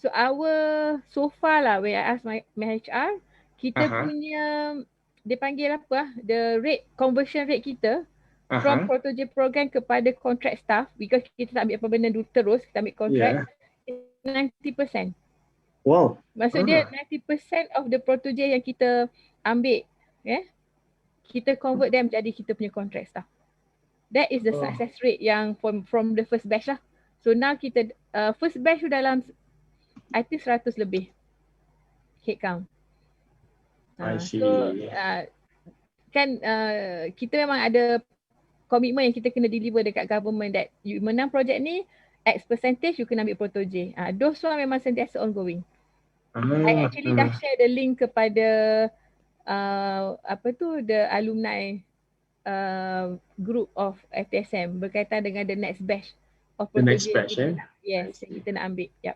So so far lah when I ask my HR, kita punya, dia panggil apa, the conversion rate kita from Proto-J program kepada contract staff, because kita tak ambil apa benda dulu terus, kita ambil contract, 90%. Wow. Maksudnya 90% of the Proto-J yang kita ambil, kita convert them jadi kita punya contract staff. That is the success rate yang from the first batch lah. So now kita, first batch tu dalam I think 100 lebih headcount. So kan kita memang ada komitmen yang kita kena deliver dekat government that you menang projek ni, X percentage you kena ambil Proto-J. Those one memang sentiasa ongoing. I actually dah share the link kepada the alumni group of FTSM berkaitan dengan the next batch of Proto-J. The next batch Yes, yang kita nak ambil. Yep.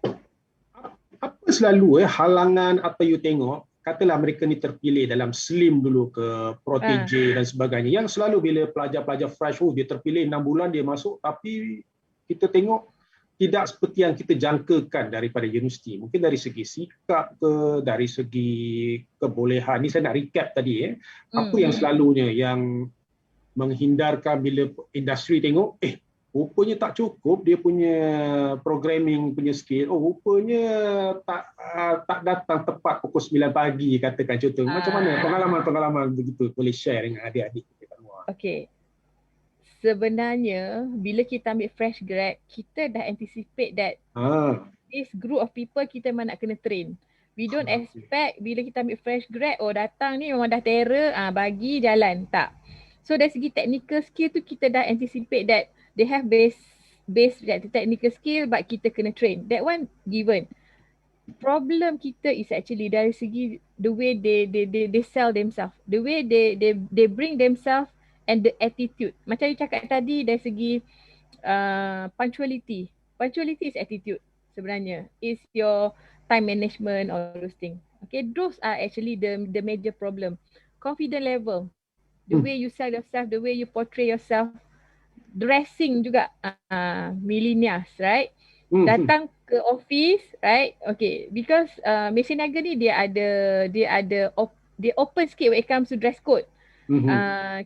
Apa selalu halangan atau you tengok, katalah mereka ni terpilih dalam slim dulu ke Proto-J dan sebagainya, yang selalu bila pelajar-pelajar fresh dia terpilih 6 bulan dia masuk, tapi kita tengok tidak seperti yang kita jangkakan daripada universiti. Mungkin dari segi sikap ke, dari segi kebolehan. Ni saya nak recap tadi apa yang selalunya yang menghindarkan bila industri tengok rupanya tak cukup dia punya programming punya skill. Rupanya tak datang tepat pukul 9 pagi katakan contoh. Macam mana pengalaman-pengalaman begitu boleh share dengan adik-adik kita semua? Okey. Sebenarnya bila kita ambil fresh grad, kita dah anticipate that this group of people kita memang nak kena train. We don't expect bila kita ambil fresh grad, datang ni memang dah terror, bagi jalan. Tak. So dari segi technical skill tu kita dah anticipate that they have base technical skill, but kita kena train. That one given. Problem kita is actually dari segi the way they sell themselves, the way they bring themselves and the attitude. Macam you cakap tadi dari segi punctuality. Punctuality is attitude sebenarnya. It's your time management, all those things. Okay, those are actually the major problem. Confident level, the way you sell yourself, the way you portray yourself. Dressing juga millennials, right? Datang ke office, right? Okay, because Mesin Niaga ni dia open sikit when it comes to dress code.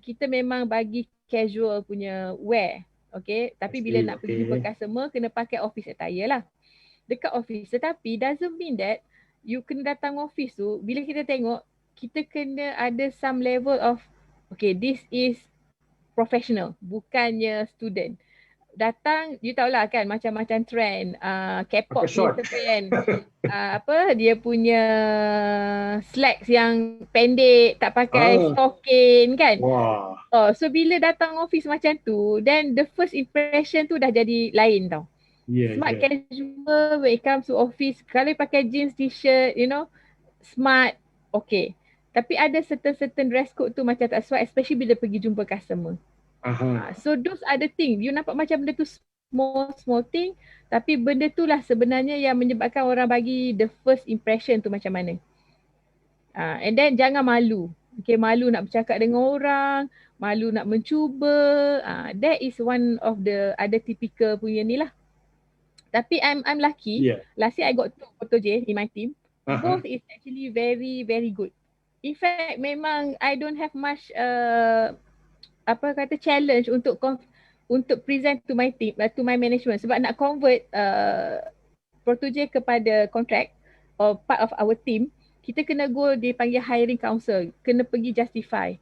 Kita memang bagi casual punya wear, okay? Tapi bila nak pergi jumpa customer, kena pakai office attire lah dekat office. Tetapi doesn't mean that you kena datang office tu, bila kita tengok, kita kena ada some level of, okay, this is professional, bukannya student. Datang, you tahulah kan macam-macam trend, K-pop punya trend, dia punya slacks yang pendek, tak pakai stocking kan. So bila datang office macam tu, then the first impression tu dah jadi lain tau. Smart casual when it comes to office, kalau pakai jeans, t-shirt, smart, okay. Tapi ada certain dress code tu macam tak sesuai, especially bila pergi jumpa customer. So those are the thing. You nampak macam benda tu small thing, tapi benda tu lah sebenarnya yang menyebabkan orang bagi the first impression tu macam mana. And then jangan malu. Okay, malu nak bercakap dengan orang, malu nak mencuba. That is one of the other typical punya ni lah. Tapi I'm lucky. Yeah. Last year I got 2 photo J in my team. Aha. Both is actually very very good. In fact, memang I don't have much challenge untuk present to my team, to my management, sebab nak convert Protoje kepada contract or part of our team, kita kena go dipanggil hiring council, kena pergi justify.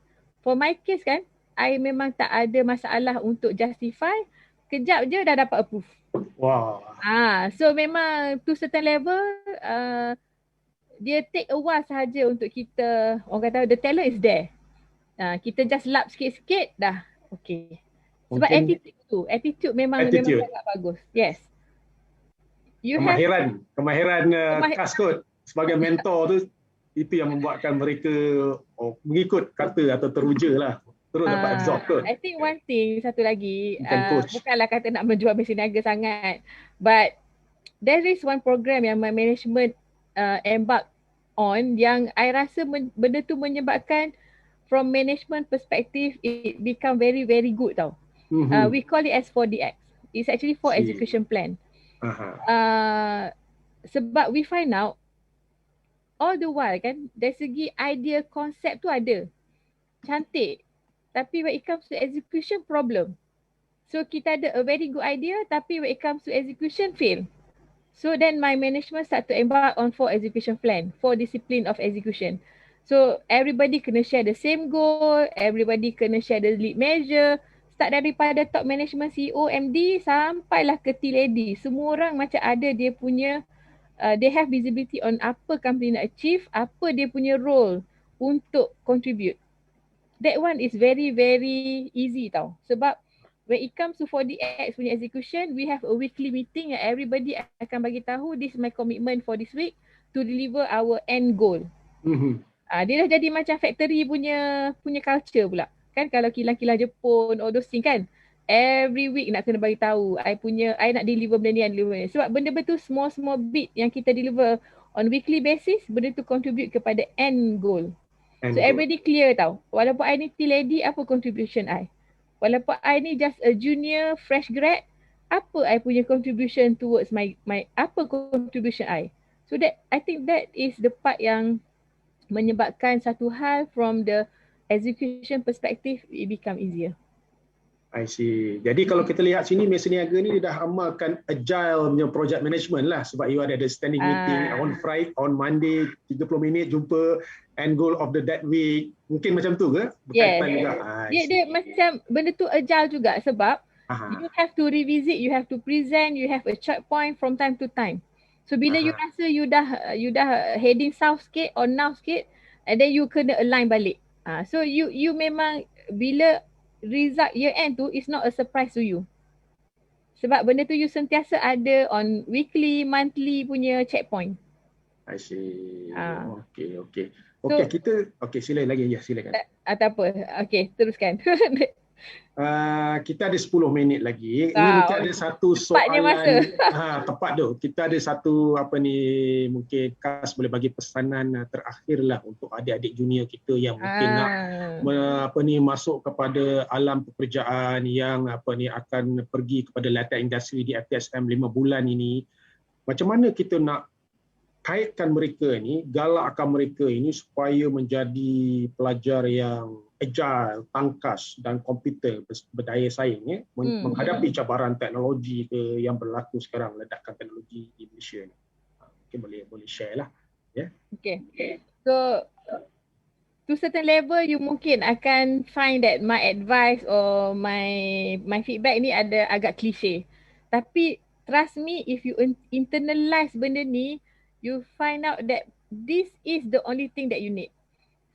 For my case kan, I memang tak ada masalah untuk justify, kejap je dah dapat approve. Wow. So memang to certain level, dia take a while sahaja untuk kita, orang kata the talent is there. Kita just lap sikit-sikit dah okay. Sebab Mungkin attitude memang sangat bagus. Yes. Kemahiran Kas kot sebagai mentor tu, itu yang membuatkan mereka mengikut kata atau teruja lah. Terus dapat absorb kot. I think one thing, satu lagi, bukanlah kata nak menjual mesin niaga sangat, but there is one program yang my management embark on, yang I rasa benda tu menyebabkan from management perspective it become very very good tau. We call it as 4DX. It's actually 4 execution plan. Sebab we find out all the while kan, dari segi idea konsep tu ada, cantik, tapi when it comes to execution problem. So kita ada a very good idea, tapi when it comes to execution fail. So then my management start to embark on 4 execution plan, 4 discipline of execution. So everybody kena share the same goal, everybody kena share the lead measure, start daripada top management, CEO, MD sampailah ke T-Lady. Semua orang macam ada dia punya, they have visibility on apa company nak achieve, apa dia punya role untuk contribute. That one is very very easy tau. Sebab when it comes to 4DX punya execution, we have a weekly meeting yang everybody akan bagi tahu this is my commitment for this week to deliver our end goal. Dia dah jadi macam factory punya culture pula. Kan kalau kilang-kilang Jepun, all those things kan, every week nak kena bagi tahu I nak deliver benda ni, sebab benda betul small bit yang kita deliver on weekly basis, benda tu contribute kepada end goal. So everybody clear tau, walaupun I ni T-Lady, apa contribution I, walaupun I ni just a junior fresh grad, apa I punya contribution towards my apa contribution I. So that I think that is the part yang menyebabkan satu hal from the execution perspective it become easier. I see. Jadi kalau kita lihat sini, mesin niaga ni dia dah amalkan agile punya project management lah, sebab you ada standing meeting on Friday, on Monday 30 minit jumpa end goal of the that week. Mungkin macam tu ke? Berkaitan juga. Dia macam benda tu agile juga, sebab you have to revisit, you have to present, you have a checkpoint from time to time. So bila you rasa you dah heading south sikit or north sikit, and then you kena align balik. So you memang bila result year end tu is not a surprise to you. Sebab benda tu you sentiasa ada on weekly, monthly punya checkpoint. I see. Okay, so, kita silakan lagi. Ya, silakan. Tak apa. Okay, teruskan. Kita ada 10 minit lagi. Ini mungkin ada satu soalan. Tepat tu. Kita ada satu mungkin Kas boleh bagi pesanan terakhir lah untuk adik-adik junior kita yang mungkin nak masuk kepada alam pekerjaan, yang akan pergi kepada latih industri di FTSM 5 bulan ini. Macam mana kita nak kaitkan mereka ni, galakkan mereka ini supaya menjadi pelajar yang agile, tangkas dan kompetent, berdaya saing menghadapi cabaran teknologi yang berlaku sekarang, ledakan teknologi di Malaysia ni. Mungkin boleh share lah. Okay. So to certain level you mungkin akan find that my advice or my feedback ni ada agak klise. Tapi trust me, if you internalize benda ni, you find out that this is the only thing that you need.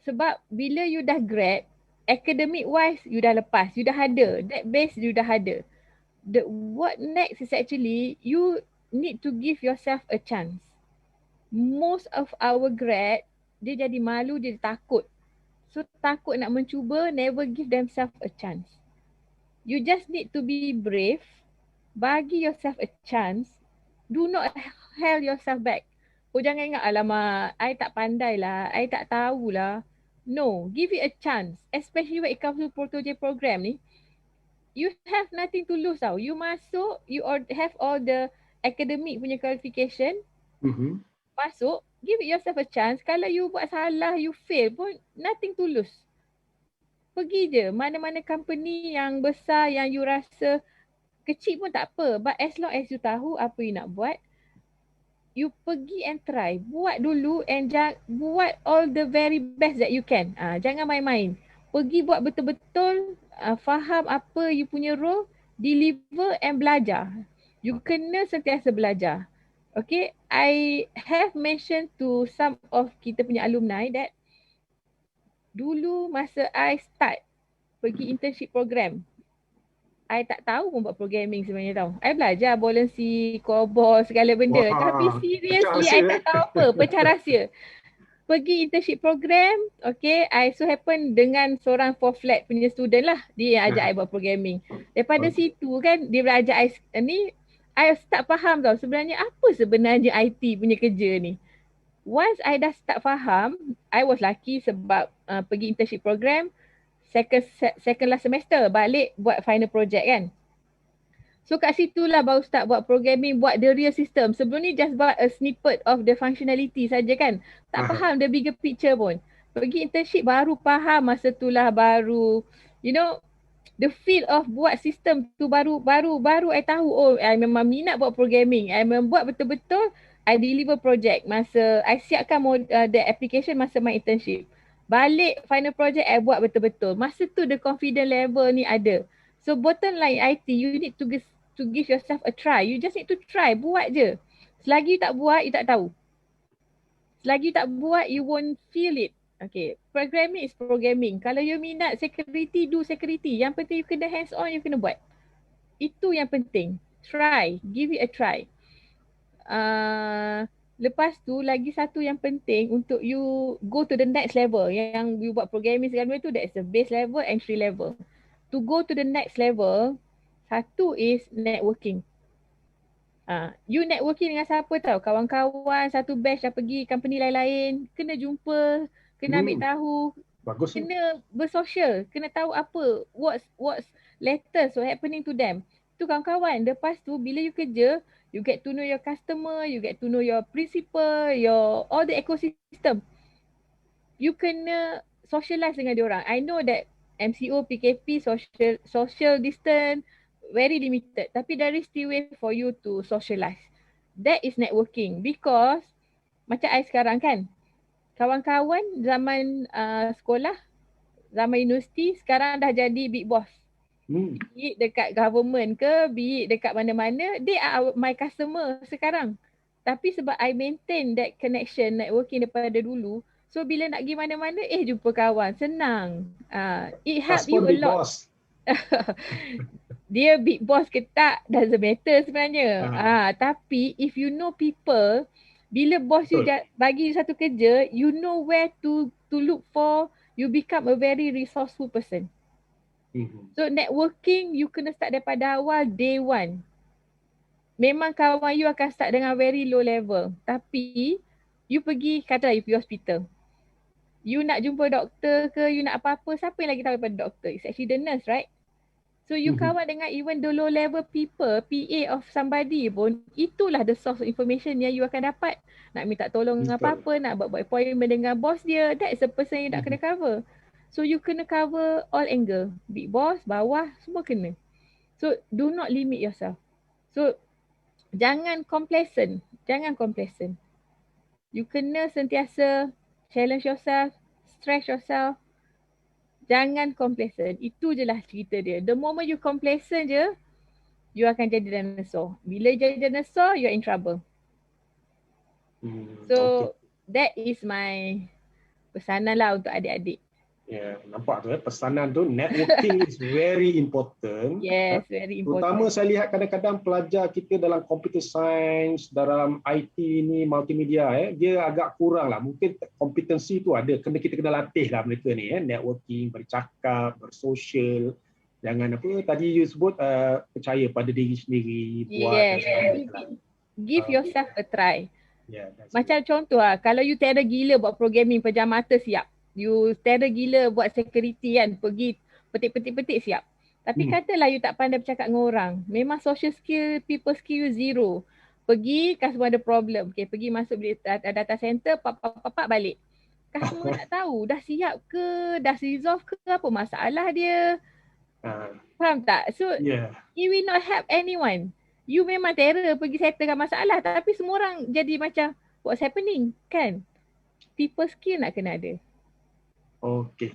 Sebab bila you dah grad, academic wise you dah lepas, you dah ada, that base you dah ada. What next is actually you need to give yourself a chance. Most of our grad, dia jadi malu, dia takut. So takut nak mencuba, never give themselves a chance. You just need to be brave, bagi yourself a chance, do not hold yourself back. Jangan ingat, alamak, I tak pandai lah, I tak tahulah. No, give it a chance. Especially when it comes to Protoje program ni, you have nothing to lose tau. You masuk, you have all the academic punya qualification, Mhm. masuk, give it yourself a chance. Kalau you buat salah, you fail pun, nothing to lose. Pergi je mana-mana company yang besar yang you rasa kecil pun tak apa. But as long as you tahu apa you nak buat, you pergi and try. Buat dulu and buat all the very best that you can. Jangan main-main. Pergi buat betul-betul, faham apa you punya role, deliver and belajar. You kena sentiasa belajar. Okay, I have mentioned to some of kita punya alumni that dulu masa I start pergi internship program, I tak tahu pun buat programming sebenarnya tau. I belajar Bolensi, COBOL, segala benda. Tapi Wah, pecah seriously, rahsia I tak tahu apa. Pecah rahsia. Pergi internship program, okay, I so happen dengan seorang 4 flat punya student lah. Dia yang ajak I buat programming. Daripada Okay. situ kan, dia belajar ni, I start faham tau sebenarnya apa sebenarnya IT punya kerja ni. Once I dah start faham, I was lucky sebab pergi internship program, second last semester balik buat final project kan. So kat situ lah baru start buat programming, buat the real system. Sebelum ni just buat a snippet of the functionality saja kan. Tak Aha. faham the bigger picture pun. Pergi internship baru faham, masa tu lah baru, you know, the feel of buat sistem tu baru I tahu, oh I memang minat buat programming. I memang buat betul-betul, I deliver project masa I siapkan the application masa my internship. Balik final project I buat betul-betul. Masa tu the confident level ni ada. So bottom line IT, you need to give yourself a try. You just need to try, buat je. Selagi you tak buat, you tak tahu. Selagi you tak buat, you won't feel it. Okay, programming is programming. Kalau you minat security, do security. Yang penting you kena hands on, you kena buat. Itu yang penting. Try, give it a try. Lepas tu lagi satu yang penting untuk you go to the next level. Yang you buat programming segala macam tu, that is the base level, entry level. To go to the next level, satu is networking. You networking dengan siapa tau? Kawan-kawan satu batch dah pergi company lain-lain, kena jumpa, kena ambil tahu, Bagus tu. kena bersosial, kena tahu apa, what's latest, what happening to them. Tu kawan-kawan. Lepas tu bila you kerja, you get to know your customer, you get to know your principal, your all the ecosystem. You kena socialize dengan diorang. I know that MCO, PKP, social distance, very limited. Tapi there is still way for you to socialize. That is networking because macam I sekarang kan, kawan-kawan zaman sekolah, zaman universiti sekarang dah jadi big boss. Be it dekat government ke, be it dekat mana-mana, they are my customer sekarang. Tapi sebab I maintain that connection, networking daripada dulu, so bila nak pergi mana-mana, jumpa kawan, senang. It help you Paspon a big lot. boss. Dia big boss ke tak, doesn't matter sebenarnya. Tapi if you know people, bila boss you bagi you satu kerja, you know where to look for, you become a very resourceful person. So networking, you kena start daripada awal, day one. Memang kawan you akan start dengan very low level. Tapi, you pergi, katalah you pergi hospital. You nak jumpa doktor ke, you nak apa-apa, siapa yang lagi tahu daripada doktor? It's actually the nurse, right? So you kawan dengan even the low level people, PA of somebody pun, itulah the source of information yang you akan dapat. Nak minta tolong apa-apa, nak buat appointment dengan boss dia, that is the person you nak kena cover. So you kena cover all angle. Big boss, bawah, semua kena. So do not limit yourself. So jangan complacent. Jangan complacent. You kena sentiasa challenge yourself, stretch yourself. Jangan complacent. Itu je lah cerita dia. The moment you complacent je, you akan jadi dinosaur. Bila jadi dinosaur, you are in trouble. So that is my pesanan lah untuk adik-adik. Nampak tu pesanan tu, networking is very important. Yes, very important. Terutama saya lihat kadang-kadang pelajar kita dalam computer science, dalam IT ni, multimedia, dia agak kurang lah. Mungkin kompetensi tu ada, kita kena latih lah mereka ni, networking, bercakap, bersosial. Jangan apa tadi you sebut, percaya pada diri sendiri, buat. Give yourself a try. Macam contoh lah, kalau you tiada gila buat programming, pejam mata siap. You terror gila buat security kan, pergi petik-petik-petik siap. Tapi katalah you tak pandai bercakap dengan orang, memang social skill, people skill you zero. Pergi, customer ada problem. Okay, pergi masuk data center, papak balik. Customer nak tahu dah siap ke, dah resolve ke, apa masalah dia. Faham tak? So, you will not help anyone. You memang terror pergi settlekan masalah, tapi semua orang jadi macam, what's happening? Kan? People skill nak kena ada. Okey.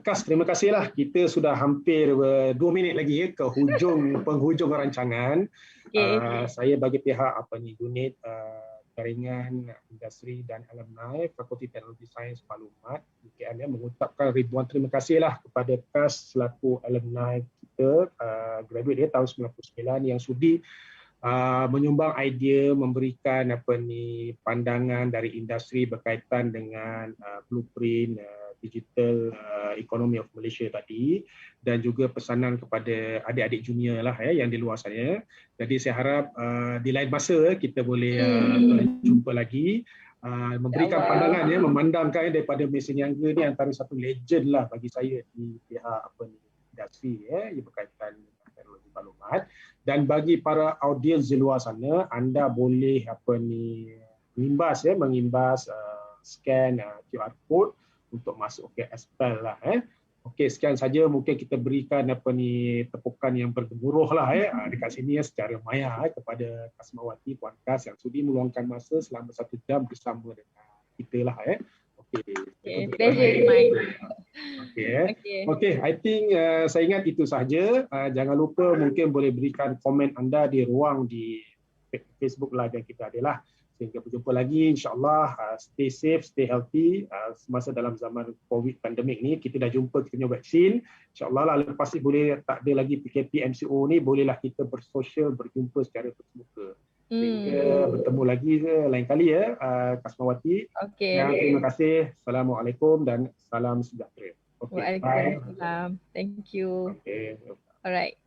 Kas, terima kasihlah. Kita sudah hampir 2 minit lagi ke penghujung rancangan. Saya bagi pihak unit jaringan industri dan alumni Fakulti Teknologi Sains Maklumat UKM mengucapkan ribuan terima kasihlah kepada Kas selaku alumni kita graduate dia tahun 99 yang sudi menyumbang idea, memberikan pandangan dari industri berkaitan dengan blueprint digital economy of Malaysia tadi, dan juga pesanan kepada adik-adik junior lah yang di luar sana. Jadi saya harap di lain masa kita boleh jumpa lagi, memberikan pandangan memandangkan daripada Mason Younger ni antara satu legend lah bagi saya di pihak industri yang berkaitan dengan teknologi maklumat. Dan bagi para audiens di luar sana, anda boleh mengimbas scan QR code untuk masuk ke Aspel lah. Okey, sekian saja mungkin kita berikan tepukan yang bergemuruh lah dekat sini secara maya kepada Kasmawati, Puan Kas yang sudi meluangkan masa selama 1 jam bersama dengan kita lah. Pleasure mine. Okey, I think saya ingat itu sahaja. Jangan lupa mungkin boleh berikan komen anda di ruang di Facebook live yang kita adalah. Sehingga berjumpa lagi, insyaAllah. Stay safe, stay healthy. Semasa dalam zaman COVID pandemik ni, kita dah jumpa, kita punya vaksin. InsyaAllah lah, lepas ni boleh tak ada lagi PKP MCO ni, bolehlah kita bersosial, berjumpa secara terbuka. Sehingga bertemu lagi lain kali Kasmawati. Terima kasih. Assalamualaikum dan salam sejahtera. Waalaikumsalam. Thank you. Alright.